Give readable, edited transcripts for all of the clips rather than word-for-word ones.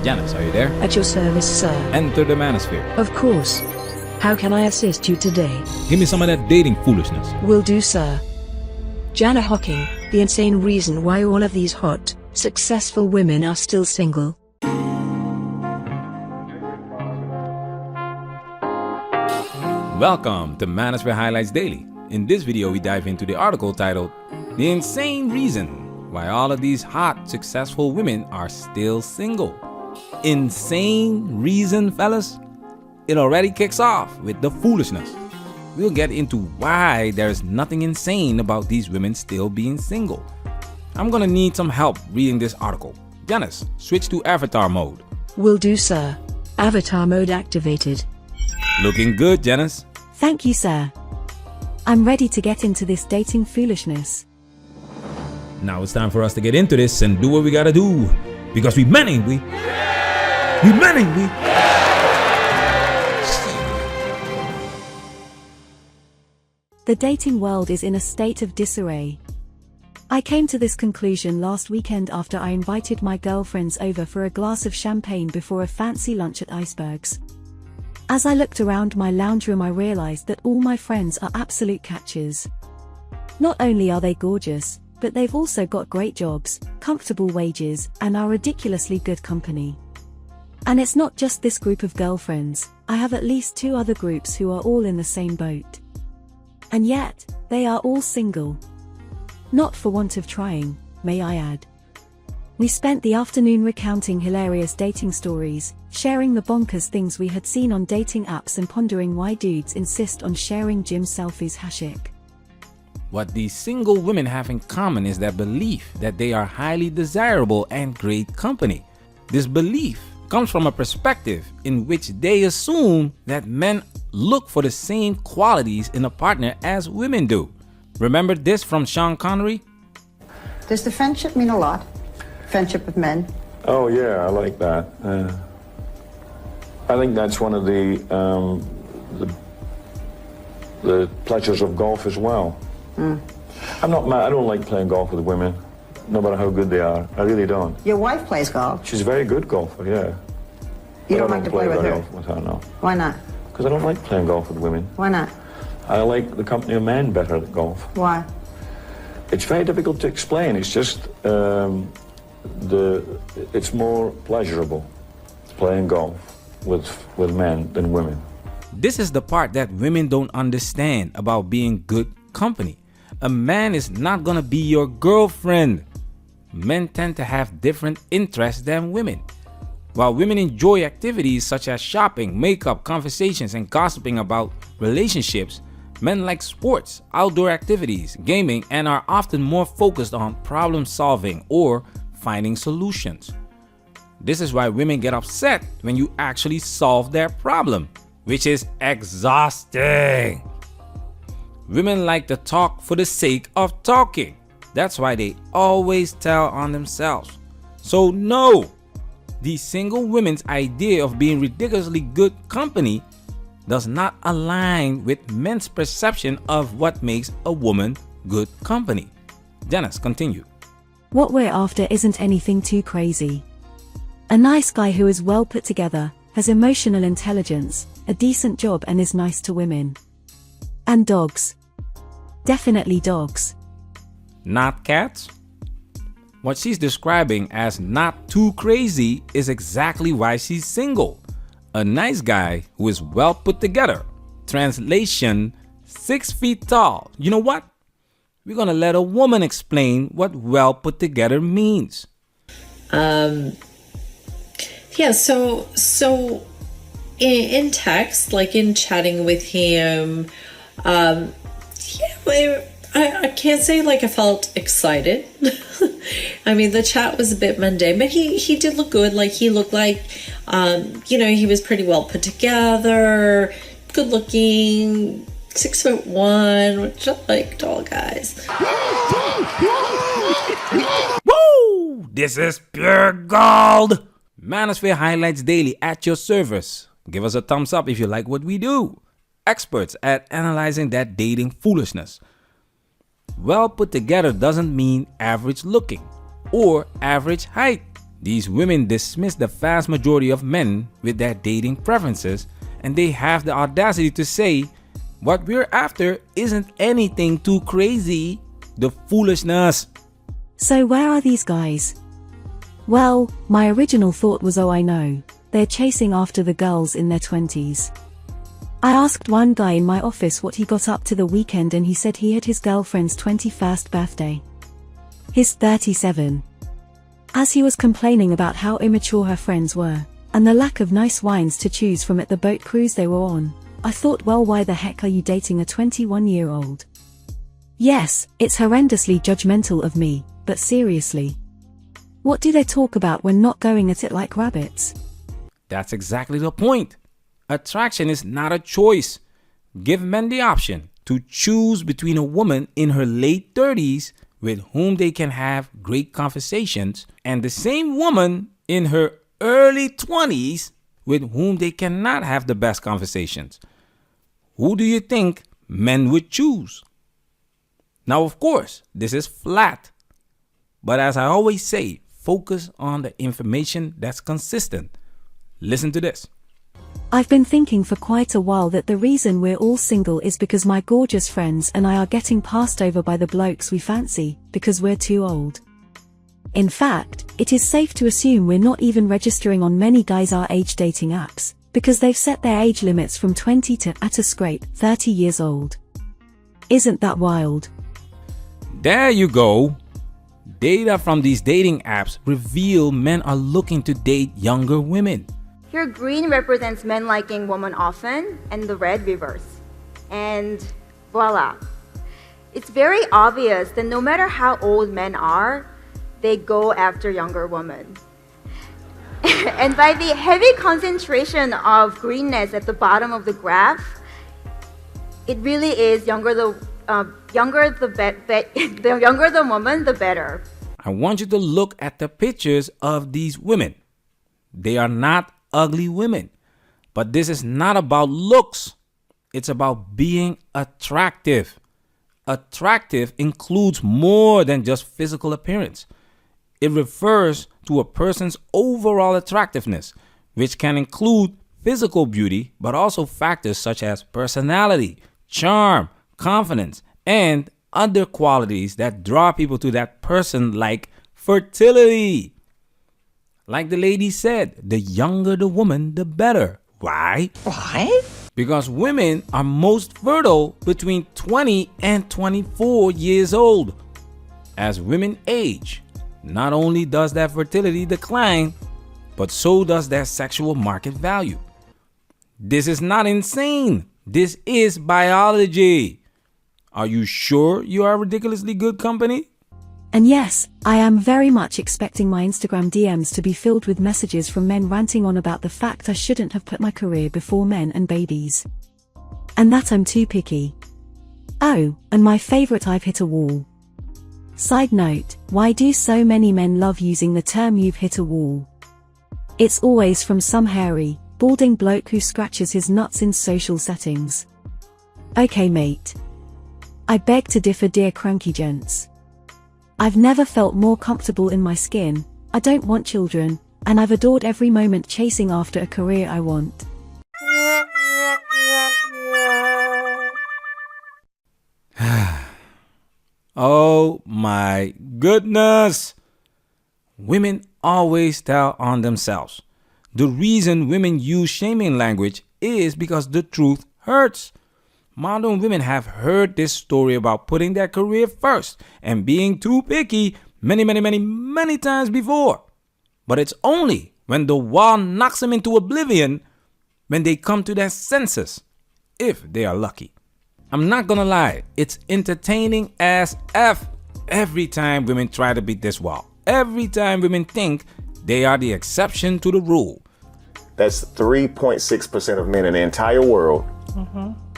Janice, are you there? At your service, sir. Enter the manosphere. Of course. How can I assist you today? Give me some of that dating foolishness. Will do, sir. Jana hocking, the insane reason why all of these hot, successful women are still single. Welcome to Manosphere Highlights Daily. In this video, we dive into the article titled, "The Insane Reason Why All of These Hot, Successful Women Are Still Single." Insane reason, fellas? It already kicks off with the foolishness. We'll get into why there's nothing insane about these women still being single. I'm gonna need some help reading this article. Janice, switch to avatar mode. Will do, sir. Avatar mode activated. Looking good, Janice. Thank you, sir. I'm ready to get into this dating foolishness. Now it's time for us to get into this and do what we gotta do. Because we men, ain't we? We men, ain't we? The dating world is in a state of disarray. I came to this conclusion last weekend after I invited my girlfriends over for a glass of champagne before a fancy lunch at Icebergs. As I looked around my lounge room, I realized that all my friends are absolute catches. Not only are they gorgeous, but they've also got great jobs, comfortable wages, and are ridiculously good company. And it's not just this group of girlfriends, I have at least 2 other groups who are all in the same boat. And yet, they are all single. Not for want of trying, may I add. We spent the afternoon recounting hilarious dating stories, sharing the bonkers things we had seen on dating apps, and pondering why dudes insist on sharing gym selfies. #. What these single women have in common is their belief that they are highly desirable and great company. This belief comes from a perspective in which they assume that men look for the same qualities in a partner as women do. Remember this from Sean Connery? Does the friendship mean a lot? Friendship with men? Oh yeah, I like that. I think that's one of the pleasures of golf as well. I'm not mad. I don't like playing golf with women, no matter how good they are. I really don't. Your wife plays golf? She's a very good golfer, yeah. You But don't I like to play with very her? often with her, no. Why not? Because I don't like playing golf with women. Why not? I like the company of men better at golf. Why? It's very difficult to explain. It's just it's more pleasurable playing golf with men than women. This is the part that women don't understand about being good company. A man is not gonna be your girlfriend. Men tend to have different interests than women. While women enjoy activities such as shopping, makeup, conversations, and gossiping about relationships, men like sports, outdoor activities, gaming, and are often more focused on problem solving or finding solutions. This is why women get upset when you actually solve their problem, which is exhausting. Women like to talk for the sake of talking. That's why they always tell on themselves. So no, the single women's idea of being ridiculously good company does not align with men's perception of what makes a woman good company. Janice, continue. What we're after isn't anything too crazy. A nice guy who is well put together, has emotional intelligence, a decent job, and is nice to women. And dogs. Definitely dogs. Not cats? What she's describing as not too crazy is exactly why she's single. A nice guy who is well put together. Translation, 6 feet tall. You know what? We're gonna let a woman explain what well put together means. Yeah, so in text, like in chatting with him, I can't say like I felt excited. I mean, the chat was a bit mundane, but he did look good. Like he looked like, he was pretty well put together, good looking, 6'1", which I like tall guys. Woo! This is pure gold! Manosphere Highlights Daily at your service. Give us a thumbs up if you like what we do. Experts at analyzing that dating foolishness. Well put together doesn't mean average looking or average height. These women dismiss the vast majority of men with their dating preferences, and they have the audacity to say, what we're after isn't anything too crazy. The foolishness. So where are these guys? Well, my original thought was, oh, I know. They're chasing after the girls in their 20s. I asked one guy in my office what he got up to the weekend, and he said he had his girlfriend's 21st birthday. He's 37. As he was complaining about how immature her friends were, and the lack of nice wines to choose from at the boat cruise they were on, I thought, well, why the heck are you dating a 21-year-old? Yes, it's horrendously judgmental of me, but seriously. What do they talk about when not going at it like rabbits? That's exactly the point. Attraction is not a choice. Give men the option to choose between a woman in her late 30s with whom they can have great conversations and the same woman in her early 20s with whom they cannot have the best conversations. Who do you think men would choose? Now, of course, this is flat. But as I always say, focus on the information that's consistent. Listen to this. I've been thinking for quite a while that the reason we're all single is because my gorgeous friends and I are getting passed over by the blokes we fancy because we're too old. In fact, it is safe to assume we're not even registering on many guys our age dating apps because they've set their age limits from 20 to, at a scrape, 30 years old. Isn't that wild? There you go. Data from these dating apps reveal men are looking to date younger women. Here, green represents men liking women often, and the red reverse. And voila. It's very obvious that no matter how old men are, they go after younger women. And by the heavy concentration of greenness at the bottom of the graph, it really is the younger the woman, the better. I want you to look at the pictures of these women. They are not ugly women, but this is not about looks. It's about being attractive. Attractive includes more than just physical appearance. It refers to a person's overall attractiveness, which can include physical beauty, but also factors such as personality, charm, confidence, and other qualities that draw people to that person, like fertility. Like the lady said, the younger the woman, the better. Why? Why? Because women are most fertile between 20 and 24 years old. As women age, not only does their fertility decline, but so does their sexual market value. This is not insane. This is biology. Are you sure you are ridiculously good company? And yes, I am very much expecting my Instagram DMs to be filled with messages from men ranting on about the fact I shouldn't have put my career before men and babies. And that I'm too picky. Oh, and my favorite, I've hit a wall. Side note, why do so many men love using the term "you've hit a wall"? It's always from some hairy, balding bloke who scratches his nuts in social settings. Okay, mate. I beg to differ, dear cranky gents. I've never felt more comfortable in my skin, I don't want children, and I've adored every moment chasing after a career I want. Oh my goodness! Women always tell on themselves. The reason women use shaming language is because the truth hurts. Modern women have heard this story about putting their career first and being too picky many times before. But it's only when the wall knocks them into oblivion when they come to their senses, if they are lucky. I'm not gonna lie, it's entertaining as F every time women try to beat this wall. Every time women think they are the exception to the rule. That's 3.6% of men in the entire world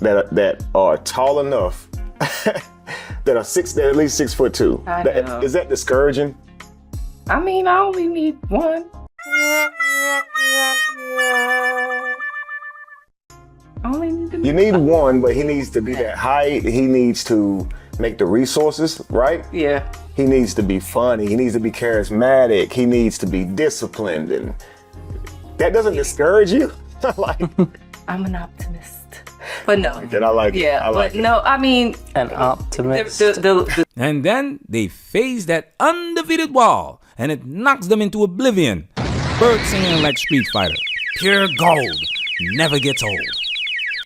that are tall enough that are at least 6'2". Is that discouraging? I mean, I only need one. You need one, but he needs to be that height. He needs to make the resources, right? Yeah. He needs to be funny. He needs to be charismatic. He needs to be disciplined. And that doesn't discourage you? Like, I'm an optimist. But no. Then I like it. Yeah, I like but it. no, I mean, An optimist. And then they face that undefeated wall and it knocks them into oblivion. Bird singing like Street Fighter. Pure gold. Never gets old.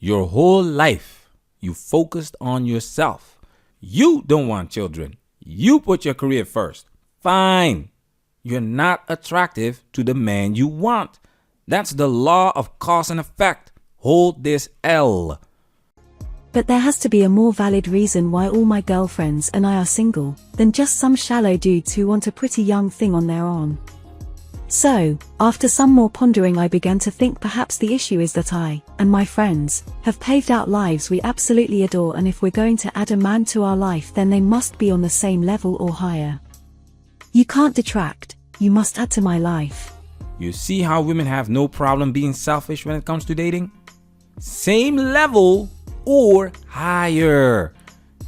Your whole life, you focused on yourself. You don't want children. You put your career first. Fine. You're not attractive to the man you want. That's the law of cause and effect. Hold this L. But there has to be a more valid reason why all my girlfriends and I are single, than just some shallow dudes who want a pretty young thing on their arm. So, after some more pondering, I began to think perhaps the issue is that I, and my friends, have paved out lives we absolutely adore, and if we're going to add a man to our life, then they must be on the same level or higher. You can't detract, you must add to my life. You see how women have no problem being selfish when it comes to dating? Same level or higher.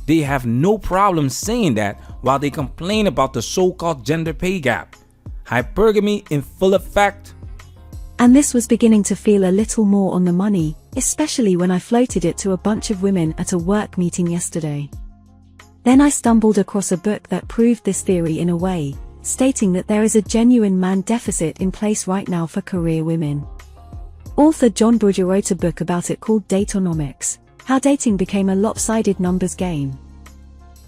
They have no problem saying that while they complain about the so-called gender pay gap. Hypergamy in full effect. And this was beginning to feel a little more on the money, especially when I floated it to a bunch of women at a work meeting yesterday. Then I stumbled across a book that proved this theory in a way, stating that there is a genuine man deficit in place right now for career women. Author John Brugger wrote a book about it called Datonomics, How Dating Became a Lopsided Numbers Game.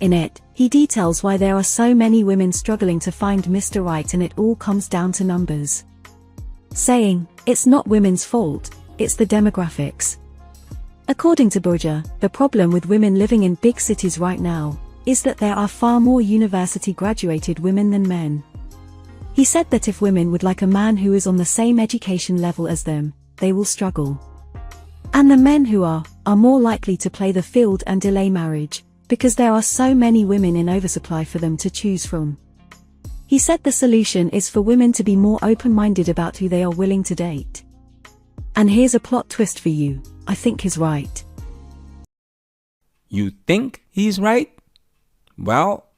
In it, he details why there are so many women struggling to find Mr. Right, and it all comes down to numbers. Saying, it's not women's fault, it's the demographics. According to Brugger, the problem with women living in big cities right now is that there are far more university-graduated women than men. He said that if women would like a man who is on the same education level as them, they will struggle. And the men who are more likely to play the field and delay marriage, because there are so many women in oversupply for them to choose from. He said the solution is for women to be more open-minded about who they are willing to date. And here's a plot twist for you, I think he's right. You think he's right? Well,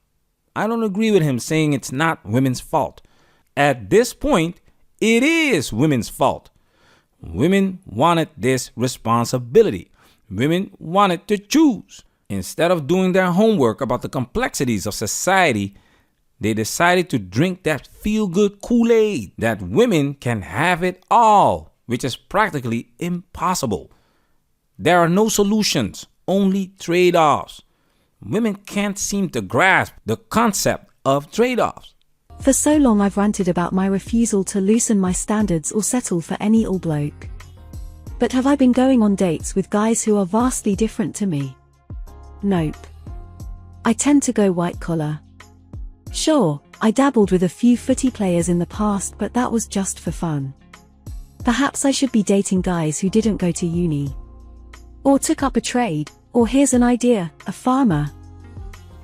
I don't agree with him saying it's not women's fault. At this point, it is women's fault. Women wanted this responsibility. Women wanted to choose. Instead of doing their homework about the complexities of society, they decided to drink that feel-good Kool-Aid that women can have it all, which is practically impossible. There are no solutions, only trade-offs. Women can't seem to grasp the concept of trade-offs. For so long I've ranted about my refusal to loosen my standards or settle for any old bloke. But have I been going on dates with guys who are vastly different to me? Nope. I tend to go white collar. Sure, I dabbled with a few footy players in the past, but that was just for fun. Perhaps I should be dating guys who didn't go to uni. Or took up a trade, or here's an idea, a farmer.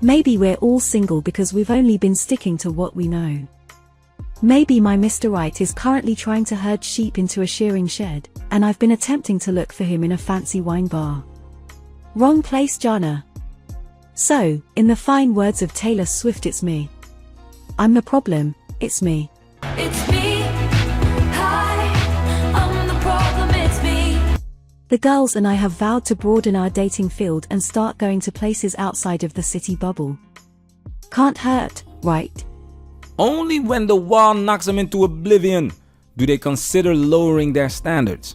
Maybe we're all single because we've only been sticking to what we know. Maybe my Mr. Right is currently trying to herd sheep into a shearing shed, and I've been attempting to look for him in a fancy wine bar. Wrong place, Jana. So, in the fine words of Taylor Swift, it's me. I'm the problem, it's me. It's me. Hi, I'm the problem, it's me. The girls and I have vowed to broaden our dating field and start going to places outside of the city bubble. Can't hurt, right? Only when the wall knocks them into oblivion do they consider lowering their standards.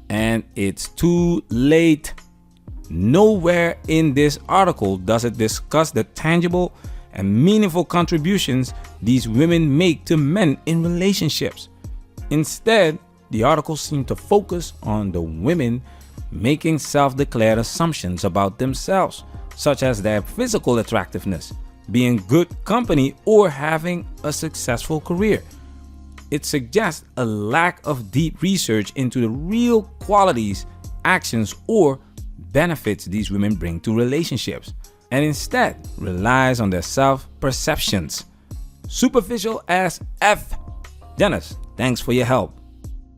And it's too late. Nowhere in this article does it discuss the tangible and meaningful contributions these women make to men in relationships. Instead, the article seemed to focus on the women making self-declared assumptions about themselves, such as their physical attractiveness, being good company, or having a successful career. It suggests a lack of deep research into the real qualities, actions, or benefits these women bring to relationships, and instead relies on their self-perceptions. Superficial as F. Janice, thanks for your help.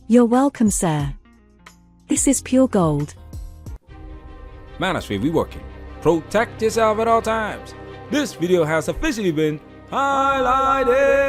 You're welcome, sir. This is pure gold. Manosphere, we working. protect yourself at all times. This video has officially been highlighted.